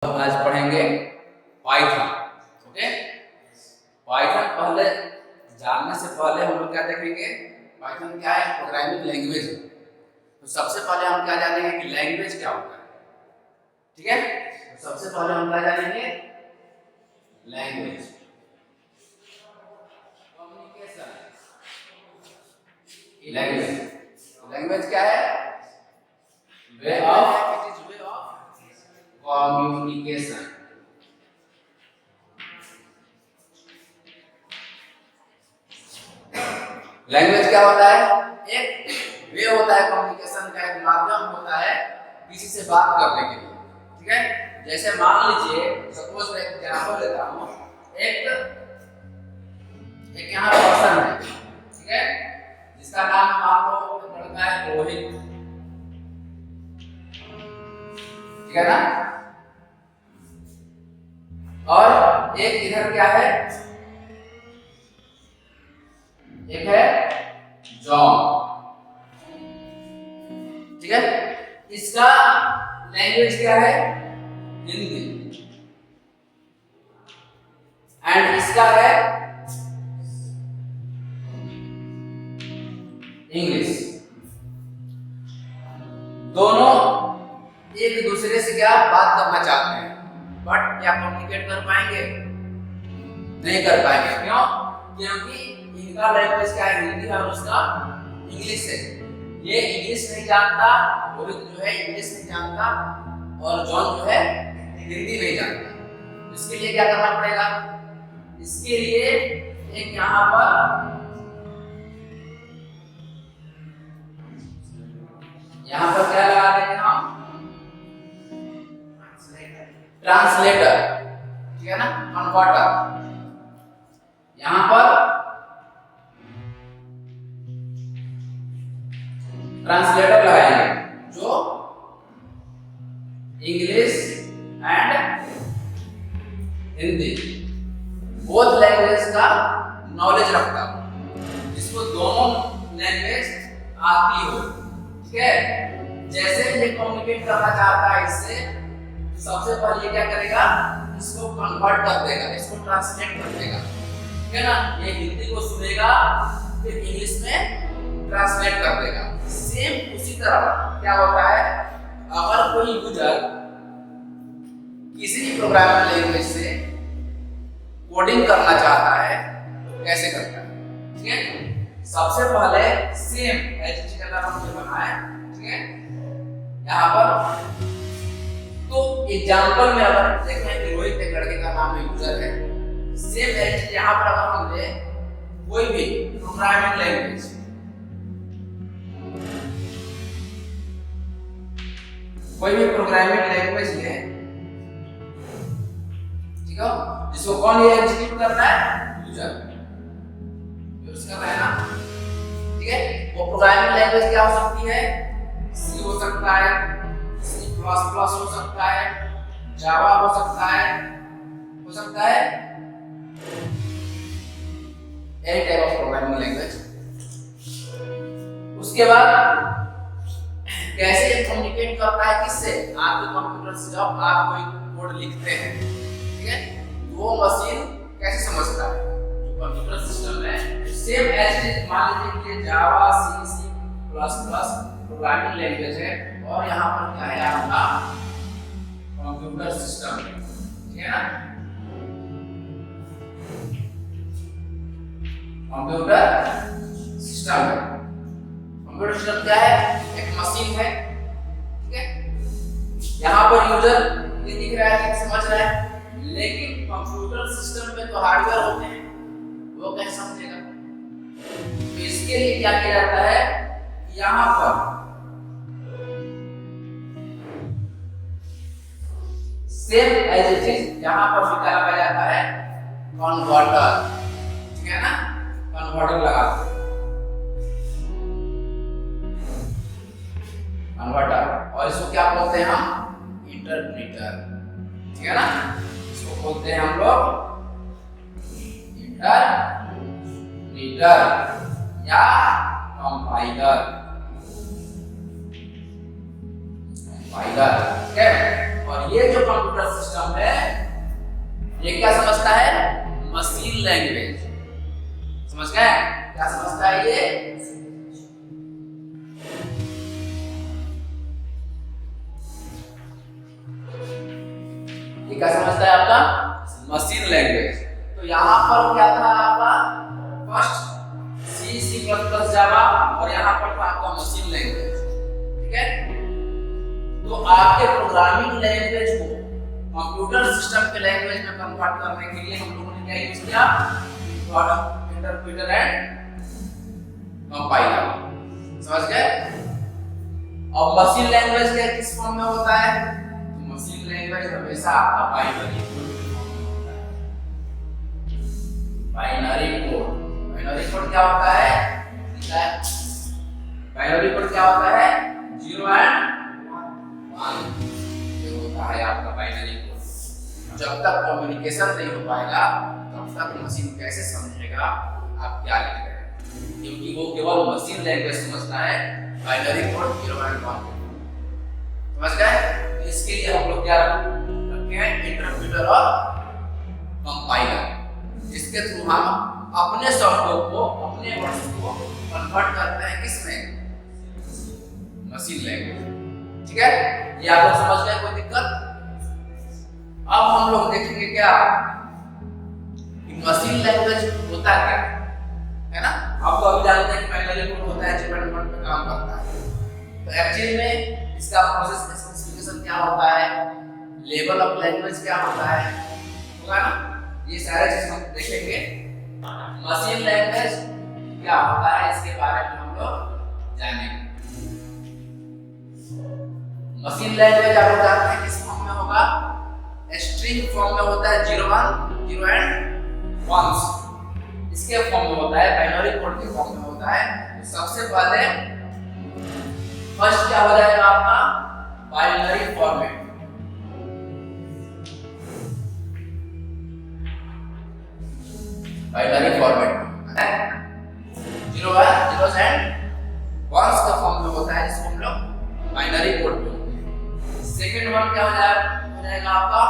आज पढ़ेंगे Python. Okay, Python पहले जानने से पहले हम लोग क्या देखेंगे, पाइथन क्या है, प्रोग्रामिंग लैंग्वेज। तो सबसे पहले हम क्या जानेंगे कि लैंग्वेज क्या होता है। ठीक है, तो सबसे पहले हम क्या जानेंगे, लैंग्वेज, कम्युनिकेशन। लैंग्वेज लैंग्वेज क्या है, वे ऑफ कम्युनिकेशन। लैंग्वेज क्या होता है, एक वे होता है कम्युनिकेशन का, एक माध्यम होता है किसी से बात करने के लिए। ठीक है, जैसे मान लीजिए, सपोज मैं एग्जांपल लेता हूं, एक यहाँ पर्सन है, ठीक है, जिसका नाम आपको लड़का है रोहित, ठीक है ना, और एक इधर क्या है, एक है जॉन। ठीक है, इसका लैंग्वेज क्या है, हिंदी, एंड इसका है इंग्लिश। दोनों एक दूसरे से क्या बात करना चाहते हैं, बट क्या कम्युनिकेट कर पाएंगे, नहीं कर पाएंगे। क्यों? क्योंकि इनका लैंग्वेज क्या है, हिंदी, और उसका इंग्लिश है। ये इंग्लिश नहीं जानता, रोहित जो है इंग्लिश नहीं जानता, और जॉन जो है हिंदी नहीं जानता। इसके लिए क्या करना पड़ेगा, इसके लिए एक यहाँ पर क्या लगा देंगे हम, ट्रांसलेटर। ठीक है ना, कन्वर्टर। यहाँ पर ट्रांसलेटर लगाएंगे जो English and Hindi both language का नॉलेज रखता हो, जिसको दोनों लैंग्वेज आती हो। ठीक है, जैसे ये कम्युनिकेट करना चाहता है इससे, सबसे पहले क्या करेगा, इसको कन्वर्ट कर देगा, इसको ट्रांसलेट कर देगा। ठीक है ना, ये हिंदी को सुनेगा, फिर इंग्लिश में ट्रांसलेट कर देगा। सेम उसी तरह क्या होता है, अगर कोई यूजर किसी भी प्रोग्रामिंग लैंग्वेज से कोडिंग करना चाहता है तो कैसे करता है। ठीक है, सबसे पहले सेम HTML का हमने बनाया। ठीक है, यहाँ पर तो एग्जांपल में अगर देखें कि रोहित एक लड़के का नाम यूजर है, सेम यहाँ पर अगर हम ले कोई भी प्रोग्रामिंग लैंग्वेज, ले, ठीक है, जिसको कौन ये एग्जीक्यूट करना है, यूजर यूज कर रहा है ना। ठीक है, वो प्रोग्रामिंग लैंग्वेज क्या हो सकती है, सी हो सकता है, C++ हो सकता है, जावा हो सकता है, any type of programming language. उसके बाद कैसे कम्युनिकेट करता है, किससे, आपके कंप्यूटर से जब आप कोई कोड लिखते हैं। ठीक है, वो मशीन कैसे समझता है, जो कंप्यूटर सिस्टम है, सेम एज इट इज। मान लीजिए कि जावा, C++ प्रोग्रामिंग लैंग्वेज है, और यहाँ पर क्या है आपका कंप्यूटर सिस्टम। ठीक है ना, कंप्यूटर सिस्टम क्या है, एक मशीन है। ठीक है, यहाँ पर यूजर ये दिख रहा है, समझ रहा है, लेकिन कंप्यूटर सिस्टम में तो हार्डवेयर होते हैं, वो कैसे समझेगा। तो इसके लिए क्या किया जाता है, यहाँ पर सेम एज इट इज, यहाँ पर भी क्या लगाया जाता है, कन्वर्टर। ठीक है ना, कन्वर्टर लगाते हैं, कन्वर्टर, और इसको क्या बोलते हैं हम, इंटरप्रीटर। ठीक है ना, इसको बोलते हैं हम लोग इंटरप्रीटर या कंपाइलर। ठीक है, और ये जो कंप्यूटर सिस्टम है ये क्या समझता है? Machine language. समझ गए? क्या समझता है ये? ये क्या समझता है आपका? Machine language. तो यहाँ पर क्या था आपका? फर्स्ट C++ जावा और यहाँ पर था आपका मशीन लैंग्वेज। ठीक है? तो आपके प्रोग्रामिंग लैंग्वेज को कंप्यूटर सिस्टम के लैंग्वेज में कन्वर्ट करने के लिए हम लोगों ने क्या यूज किया? Interpreter and compiler. समझ गए? अब मशीन लैंग्वेज के किस फॉर्म में होता है? तो मशीन लैंग्वेज हमेशा आपका बाइनरी होता है। बाइनरी कोड क्या होता है? बाइनरी कोड क्या होता है? 0 एंड 1 ये होता है आपका बाइनरी कोड। जब तक कम्युनिकेशन नहीं हो पाएगा तब तक मशीन कैसे समझेगा आप क्या लिख रहे हैं, क्योंकि वो केवल मशीन लैंग्वेज समझता है, बाइनरी कोड 0 एंड 1। समझ गए? इसके लिए हम लोग क्या रखे हैं? इंटरप्रेटर और कंपाइलर। इसके थ्रू हम अपने शब्दों को, अपने वर्ड्स को कन्वर्ट करते हैं किसमें? Machine language. ठीक है? ये आप लोग समझ गए? कोई दिक्कत? अब हम लोग देखेंगे क्या मशीन लैंग्वेज होता क्या है ना। आप तो अभी जानते हैं कि बाइनरी कोड होता है, डिपेंडेंट पे काम करता है। तो एक्चुअली में इसका प्रोसेस स्पेसिफिकेशन क्या होता है, लेवल ऑफ लैंग्वेज क्या होता है, होगा ना। ये सारे चीज हम देखेंगे। मशीन लैंग्वेज क्या होता है इसके बारे में हम लोग जानेंगे। मशीन लैंग्वेज आप लोग जानते हैं किस फॉर्म में होगा? स्ट्रिंग फॉर्म में होता है, 0 एंड 1। इसके फॉर्म में होता है, बाइनरी कोड के फॉर्म में होता है। तो सबसे पहले फर्स्ट क्या हो जाएगा आपका? Binary format. Binary format 0 and 1 का फॉर्म में होता है, जिसको हम लोग बाइनरी कोड बोलते हैं। सेकंड वन क्या हो जाएगा आपका?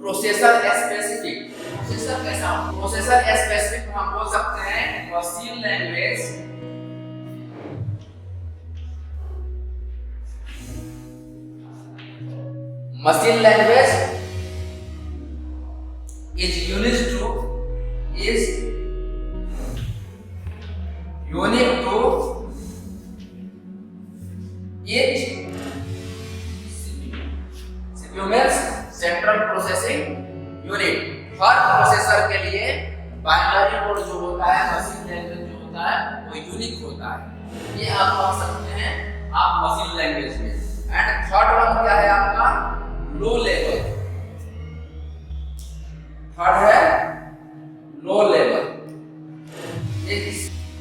Processor specific. प्रोसेसर कैसा? प्रोसेसर स्पेसिफिक हम बोल सकते हैं machine language is unique to each CPU means central processing unit. Her processor के लिए बाइनरी कोड जो होता है, मशीन लैंग्वेज जो होता है, वो यूनिक होता है। ये आप पढ़ सकते हैं आप मशीन लैंग्वेज में। एंड थर्ड वन क्या है आपका? Low level. थर्ड है लो लेवल।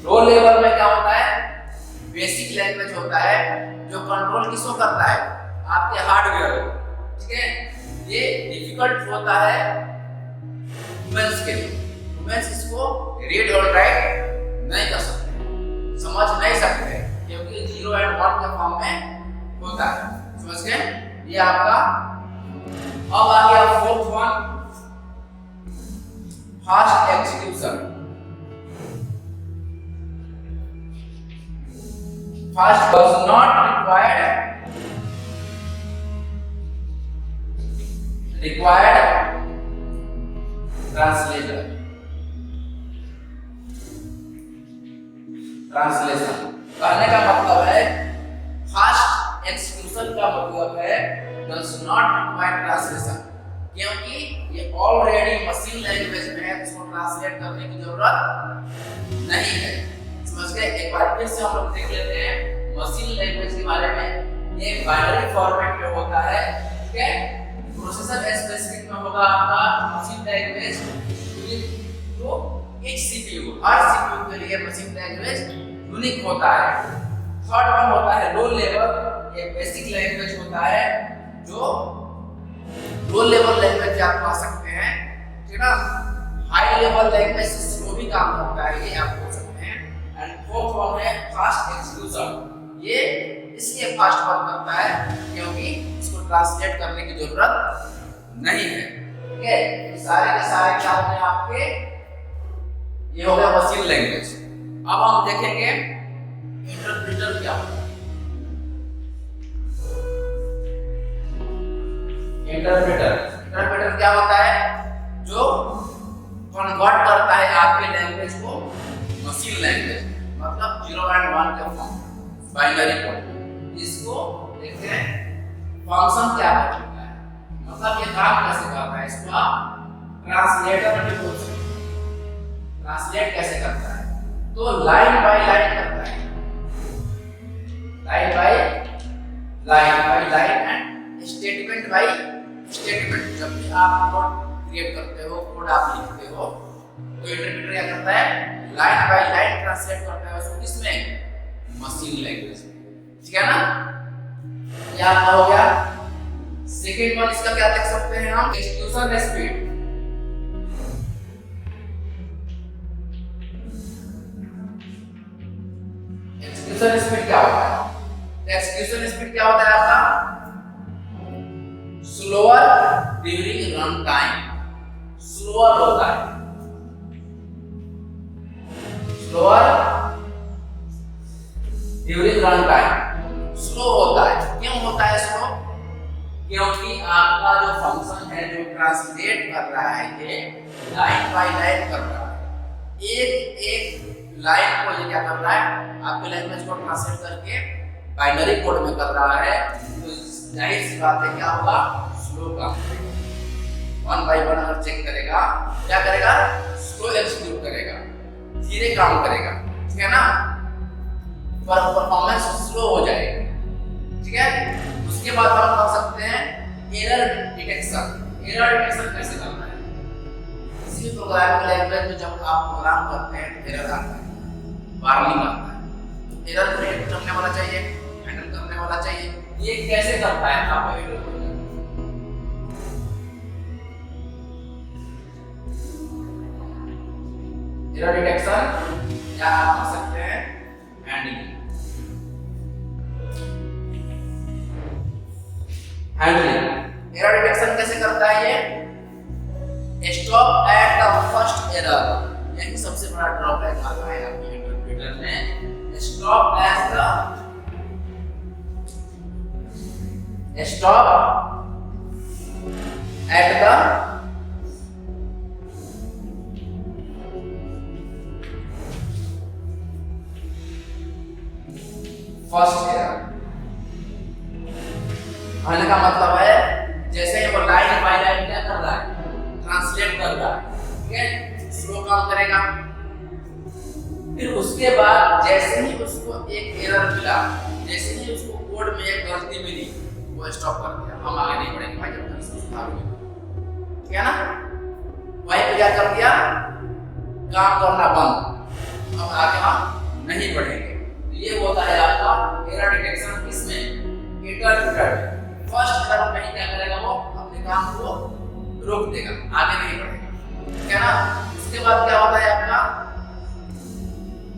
लो लेवल में क्या होता है? बेसिक लैंग्वेज होता है जो कंट्रोल किसको करता है? आपके हार्डवेयर को। ठीक है? ये डिफिकल्ट होता है ह्यूमंस के लिए। ह्यूमंस इसको रीड और राइट नहीं कर सकते, समझ नहीं सकते, क्योंकि 0 एंड 1 के फॉर्म में होता है। समझ गए? ये आपका। अब आ गया fourth one, fast execution. Fast does not required translation। कहने का मतलब है फास्ट एग्जीक्यूशन का मतलब है does not require translation, क्योंकि ये ऑलरेडी मशीन लैंग्वेज में है, इसको ट्रांसलेट करने की जरूरत नहीं है। समझ गए? एक बार फिर से हम लोग देख लेते हैं मशीन लैंग्वेज के बारे में। ये बाइनरी फॉर्मेट में होता है। ठीक है? प्रोसेसर स्पेसिफिक में होगा आपका machine language unique to each CPU. हर सीपीयू के लिए मशीन लैंग्वेज यूनिक होता है। थर्ड वन होता है लो लेवल। ये बेसिक लैंग्वेज होता है जो लो लेवल लैंग्वेज आप कह सकते हैं। ठीक है ना? हाई लेवल लैंग्वेज से स्लो भी काम होता है, ये आप बोल सकते हैं। एंड फोर्थ वन है फास्ट एग्जीक्यूशन। ये इसलिए फास्ट वर्क करता है क्योंकि इसको ट्रांसलेट करने की जरूरत नहीं है। ठीक है, सारे के सारे क्या हो गए आपके, ये हो गया मशीन लैंग्वेज। अब हम देखेंगे इंटरप्रेटर क्या होता है। इंटरप्रेटर क्या होता है, जो कन्वर्ट करता है आपके लैंग्वेज को मशीन लैंग्वेज, मतलब 0 और 1 के फॉर्म, बाइनरी कोड। इसको देखते हैं फंक्शन क्या कर सकता है, मतलब ये काम कैसे करता है। इसको आप ट्रांसलेटर भी बोल सकते हैं। ट्रांसलेट कैसे करता है, तो लाइन बाय लाइन करता है, line by line and statement by statement. जब भी आप कोड क्रिएट करते हो, कोड आप लिखते हो, तो इंटरप्रेटर क्या करता है, लाइन बाय लाइन ट्रांसलेट करता है उसको किसमें, मशीन लैंग्वेज में। ठीक है ना, ये आपका हो गया। सेकंड वन इसका क्या देख सकते हैं हम, एक्सक्यूशन स्पीड। एक्सक्यूशन स्पीड क्या होता है, एक्सक्यूशन स्पीड क्या होता है आपका, slower during run time. Slower होता है, slower during run time, slow होता है। क्यों होता है स्लो, क्योंकि आपका जो फंक्शन है जो ट्रांसलेट कर रहा है, ये लाइन बाय लाइन कर रहा है। एक एक लाइन को ये क्या कर रहा है, आपके लैंग्वेज को ट्रांसलेट करके बाइनरी कोड में कर रहा है। तो जाहिर सी बात है क्या होगा, स्लो काम करेगा। 1 बाय 1 अगर चेक करेगा, क्या करेगा, स्लो एग्जीक्यूट करेगा, धीरे काम करेगा। ठीक है ना, परफॉर्मेंस स्लो हो जाएगा। ठीक है, उसके बाद हम कर सकते हैं एरर डिटेक्शन। एरर डिटेक्शन कैसे करना है, किसी प्रोग्रामिंग लैंग्वेज में जब आप प्रोग्राम करते हैं तो एरर आता है, वार्निंग आता है। एरर को डिटेक्ट करने वाला चाहिए, हैंडल करने वाला चाहिए। ये कैसे करता है, आप एरर को एरर डिटेक्शन या आप कर सकते हैं हैंडलिंग। हैंडलिंग एरर डिटेक्शन कैसे करता है, ये stop at the first error. यही सबसे बड़ा ड्रॉबैक आता है आपके इंटरप्रेटर में, stop at the first error. कहने का मतलब है जैसे वो लाइन बाय लाइन क्या कर रहा है, ट्रांसलेट कर रहा है। ठीक है, स्लो काम करेगा। फिर उसके बाद जैसे ही उसको एक एरर मिला, जैसे ही उसको कोड में एक गलती मिली, वो स्टॉप कर दिया। हम आगे नहीं बढ़ेंगे भाई, जब तक इसको सुधारोगे। ठीक है ना, वहीं पे क्या कर दिया, काम करना बंद। अब आगे हम नहीं बढ़ेंगे। ये होता है आपका एरर डिटेक्शन। किसमें, इंटरप्रेटर। फर्स्ट एरर कहीं क्या करेगा, वो अपने काम को रोक देगा, आगे नहीं बढ़ेगा। ठीक है ना, उसके बाद क्या होता है आपका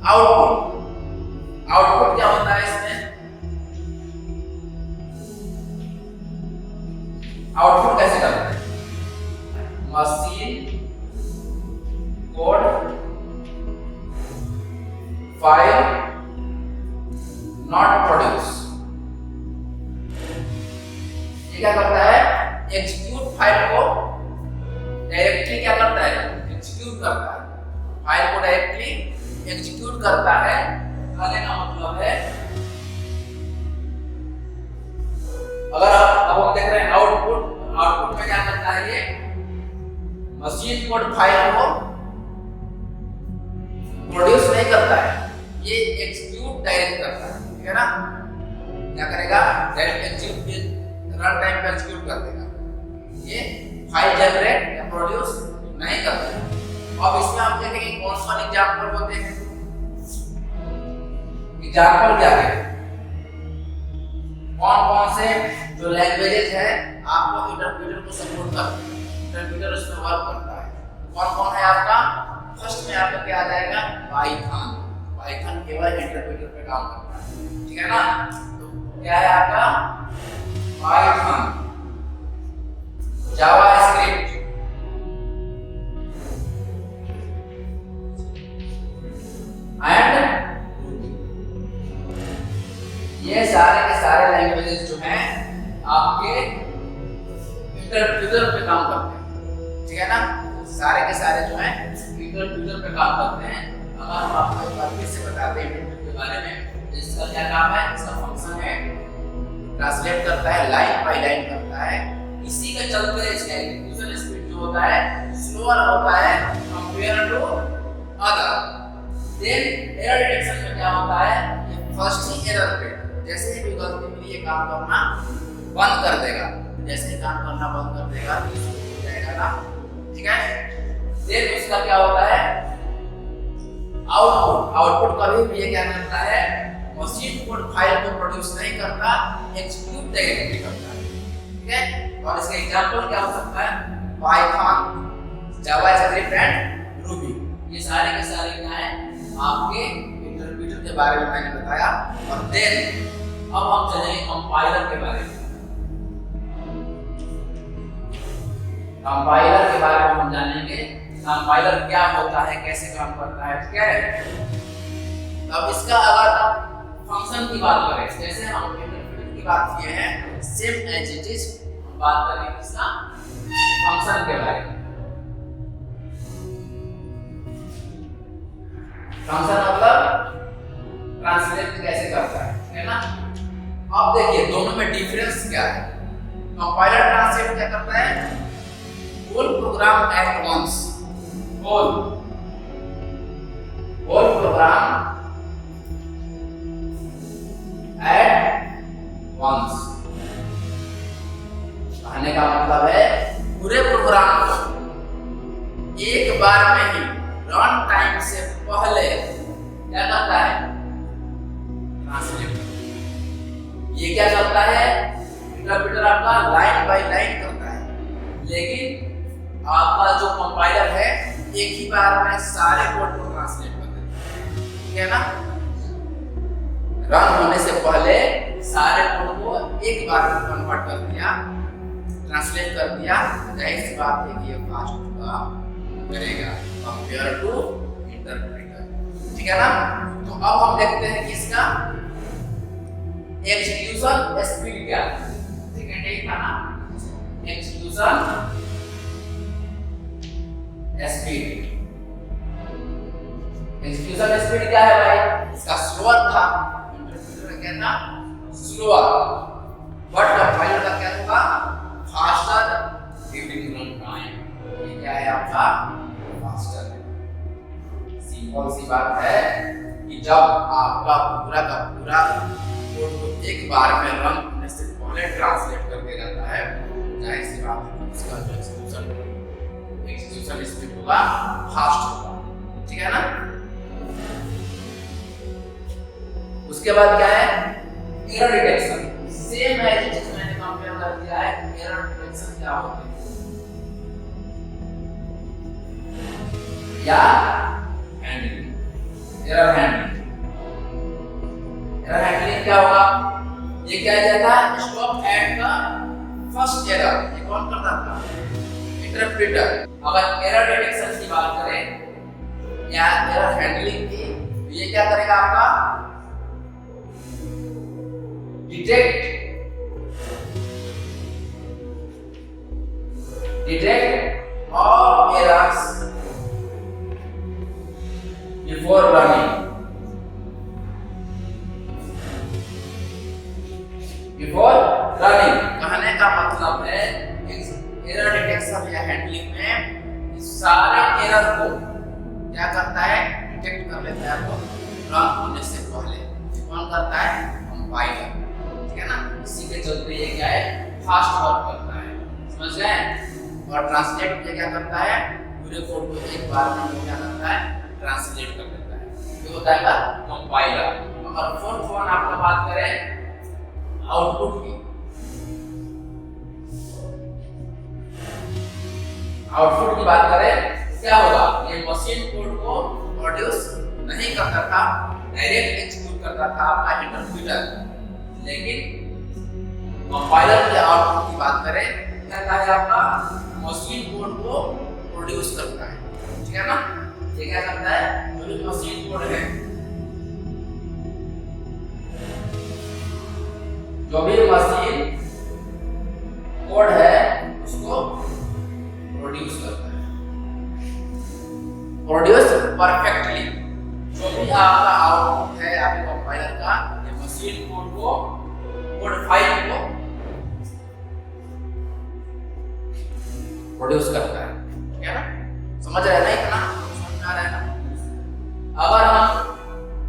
आउटपुट। आउटपुट क्या होता है इसमें, आउटपुट कैसे करते हैं, machine code file not produce. ये क्या करता है, एग्जीक्यूट फाइल को डायरेक्टली क्या करता है, एग्जीक्यूट करता है। फाइल को डायरेक्टली एग्जीक्यूट करता है। कहने का मतलब है, अगर अब हम देख रहे हैं आउटपुट, आउटपुट में क्या करता है, ये मशीन कोड फाइल को प्रोड्यूस नहीं करता है, ये एग्जीक्यूट डायरेक्ट करता है। ठीक है ना, क्या करेगा, डायरेक्ट एग्जीक्यूट रन टाइम पे एग्जीक्यूट कर देगा। ये फाइल जनरेट या प्रोड्यूस नहीं करता। अब इसमें हम देखेंगे कौन सा एग्जांपल होते हैं। एग्जांपल क्या है, कौन कौन से जो लैंग्वेजेस है आपको इंटरप्रेटर को सपोर्ट करते हैं, इंटरप्रेटर उसमें वर्क करता है। कौन कौन है आपका, फर्स्ट में आपका क्या आ जाएगा, पाइथन। पाइथन केवल इंटरप्रेटर पे काम करता है। ठीक है ना, तो क्या है आपका पाइथन, जावास्क्रिप्ट, एंड ये सारे के सारे लैंग्वेजेस जो हैं आपके इंटरप्रेटर पे काम करते हैं, ठीक है ना। सारे के सारे जो हैं इंटरप्रेटर पे काम करते हैं। अगर हम आपको एक बार फिर से बताते हैं इंटरप्रेटर के बारे में, इसका क्या काम है, इसका फंक्शन है ट्रांसलेट करता है, लाइन बाय लाइन करता है। इसी के चलते इसका एग्जीक्यूशन स्पीड जो होता है स्लोअर होता है compare to other. Then error detection में क्या होता है, ये फर्स्ट ही एरर पे जैसे ही कोई गलती मिली ये काम करना बंद कर देगा, जैसे ही काम करना बंद कर देगा तो इसको हो जाएगा ना, ठीक है। देन उसका क्या होता है आउटपुट, आउटपुट कभी भी ये क्या करता है मशीन कोड फाइल को प्रोड्यूस नहीं करता, एग्जीक्यूट डायरेक्टली करता है, ठीक है। और इसका एग्जांपल क्या हो सकता है, पाइथन, जावास्क्रिप्ट एंड रूबी, ये सारे के सारे क्या है आपके इंटरप्रेटर के बारे में मैंने बताया। और देन अब हम चलेंगे कंपाइलर के बारे में। कंपाइलर के बारे में हम जानेंगे कंपाइलर क्या होता है, कैसे काम करता है, ठीक है। अब इसका अगर फंक्शन की बात करें, जैसे हम इंटरप्रेटर की बात किए हैं, सेम एज इट इज हम बात करेंगे इसका फंक्शन के बारे में। फंक्शन मतलब ट्रांसलेट कैसे करता है ना। अब देखिए दोनों में डिफरेंस क्या है। कंपाइलर ट्रांसलेट क्या करता है, whole program at once, whole program at once, कहने का मतलब है पूरे प्रोग्राम को एक बार में ही रन टाइम से पहले क्या करता है ट्रांसलेट। ये क्या करता है इंटरप्रेटर आपका लाइन बाय लाइन करता है, लेकिन आपका जो कंपाइलर है एक ही बार में सारे कोड को ट्रांसलेट कर देता है, ठीक है ना। रन होने से पहले सारे कोड को एक बार में कन्वर्ट कर दिया, ट्रांसलेट कर दिया, जाहिर सी बात है कि ये फास्ट करेगा कंपेयर टू इंटरप्रेटर, ठीक है ना। तो अब हम देखते हैं कि इसका एग्जीक्यूशन स्पीड क्या है, सेकंड यही था ना, एग्जीक्यूशन स्पीड। एग्जीक्यूशन स्पीड क्या है भाई, इसका स्लोअर था, इंटरप्रेटर का क्या था स्लोअर, बट कंपाइलर का क्या होगा फास्टर ड्यूरिंग रन टाइम। ये क्या है आपका फास्टर। सिंपल सी बात है कि जब आपका पूरा का पूरा कोड को एक बार में रन होने से पहले ट्रांसलेट करके जाता है, जाहिर सी बात है कि उसका जो एग्जीक्यूशन स्पीड होगा फास्ट होगा, ठीक है ना। उसके बाद क्या है एरर डिटेक्शन, सेम है जिस मैंने कंपेयर कर दिया है। एरर डिटेक्शन क्या होता है या handling, error handling. Error handling क्या होगा, ये क्या जाता है stop at the first error. ये कौन करता था इंटरप्रेटर। अगर एरर डिटेक्शन की बात करें या एरर हैंडलिंग की, तो ये क्या करेगा आपका detect all errors before running, कहने का मतलब है एरर डिटेक्शन या हैंडलिंग में सारे एरर को क्या करता है डिटेक्ट कर लेता है, तो रन होने से पहले कौन करता है कंपाइलर, ठीक है ना। इसी के चलते ये क्या है फास्ट वर्क करता है, समझ गए। और ट्रांसलेट ये क्या करता है पूरे कोड को एक बार में क्या करता है ट्रांसलेट कर देता है, ये होता है कंपाइलर। और फोर्थ वन आपका बात करें आउटपुट की, आउटपुट की बात करें क्या होगा, ये मशीन कोड को प्रोड्यूस नहीं करता था, डायरेक्ट एग्जीक्यूट करता था आपका इंटरप्रेटर, लेकिन कंपाइलर के आउटपुट की बात करें, कहता है आपका मशीन कोड को प्रोड्यूस करता है, ठीक है ना। ये क्या करता है, जो भी मशीन कोड है, जो भी मशीन कोड है उसको प्रोड्यूस करता है, प्रोड्यूस परफेक्टली। जो भी आपका आउटपुट है आपके कंपाइलर का, ये मशीन कोड को, कोड फाइल को प्रोड्यूस करता है, ठीक है ना। समझ रहे हैं ना, इतना समझ में आ रहा है ना। अगर हम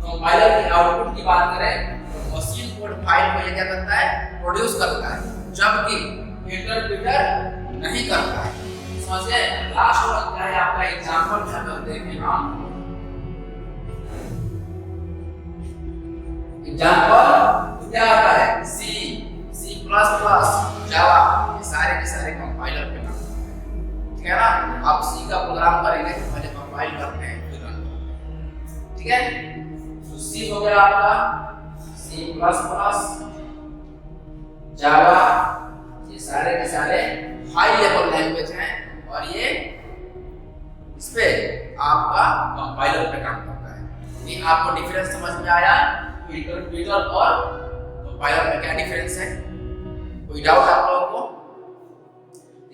कंपाइलर के आउटपुट की बात करें तो मशीन कोड फाइल को ये क्या करता है, प्रोड्यूस करता है, जबकि इंटरप्रेटर नहीं करता है। समझ गए। लास्ट वाला क्या है आपका एग्जांपल क्या करते हैं हम, एग्जांपल क्या आता है, सी, सी प्लस प्लस, जावा, ये सारे के सारे कंपाइलर पे काम करते हैं, ठीक है ना। आप सी का प्रोग्राम करेंगे तो पहले कंपाइल करते हैं फिर रन करते हैं, ठीक है। तो सी हो गया आपका, सी प्लस प्लस, जावा, ये सारे के सारे हाई लेवल लैंग्वेज हैं और ये इस पे आपका कंपाइलर पे काम करता है। ये आपको डिफरेंस समझ में आया, इंटरप्रेटर और कंपाइलर में क्या डिफरेंस है, कोई डाउट आप लोगों को।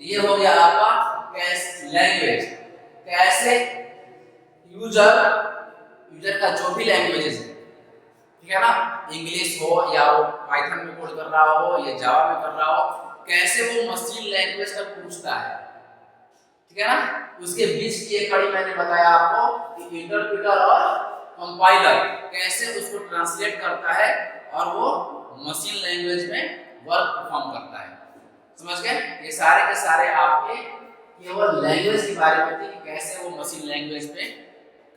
ये हो गया आपका कैसे लैंग्वेज, कैसे यूजर का जो भी लैंग्वेजेस है, ठीक है ना, इंग्लिश हो या वो पाइथन में कोड कर रहा हो या जावा में कर रहा हो, कैसे वो मशीन लैंग्वेज का पूछता है, ठीक है ना। उसके बीच की एक कड़ी मैंने बताया आपको कि इंटरप्रेटर और कंपाइलर कैसे उसको ट्रांसलेट करता है और वो मशीन लैंग्वेज में वर्क परफॉर्म करता है। समझ गए। ये सारे के सारे आपके केवल लैंग्वेज के बारे में थे कि कैसे वो मशीन लैंग्वेज पे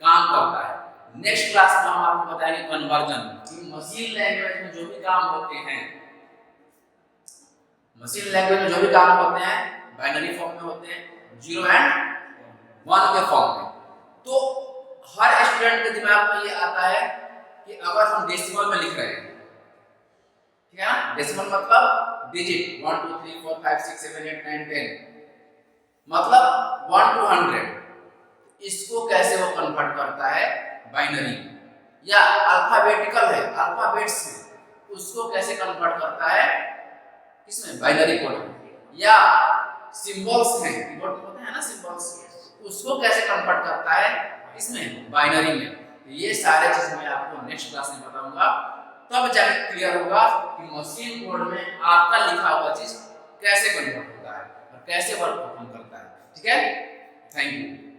काम करता है। नेक्स्ट क्लास में हम आपको बताएंगे कन्वर्जन, कि मशीन लैंग्वेज में जो भी काम होते हैं, मशीन लैंग्वेज में जो भी काम होते हैं बाइनरी फॉर्म में होते हैं, 0 एंड 1 के फॉर्म में। तो हर स्टूडेंट के दिमाग में ये आता है कि अगर हम डेसिमल में लिख रहे हैं, ठीक है ना, डेसिमल मतलब डिजिट 1 2 3 4 5 6 7 8 9 10, मतलब 1 to 100, इसको कैसे वो कन्वर्ट करता है बाइनरी, या अल्फाबेटिकल है, अल्फाबेट्स है, उसको कैसे कन्वर्ट करता है किसमें, बाइनरी कोड में, या सिंबल्स हैं, कीबोर्ड में होते हैं ना सिंबल्स, उसको कैसे कन्वर्ट करता है इसमें, बाइनरी में। ये सारे चीज मैं आपको नेक्स्ट क्लास में बताऊंगा, तब जाके क्लियर होगा कि मशीन कोड में आपका लिखा हुआ चीज कैसे कन्वर्ट होता है और कैसे वर्क परफॉर्म करता है, ठीक है। Thank you.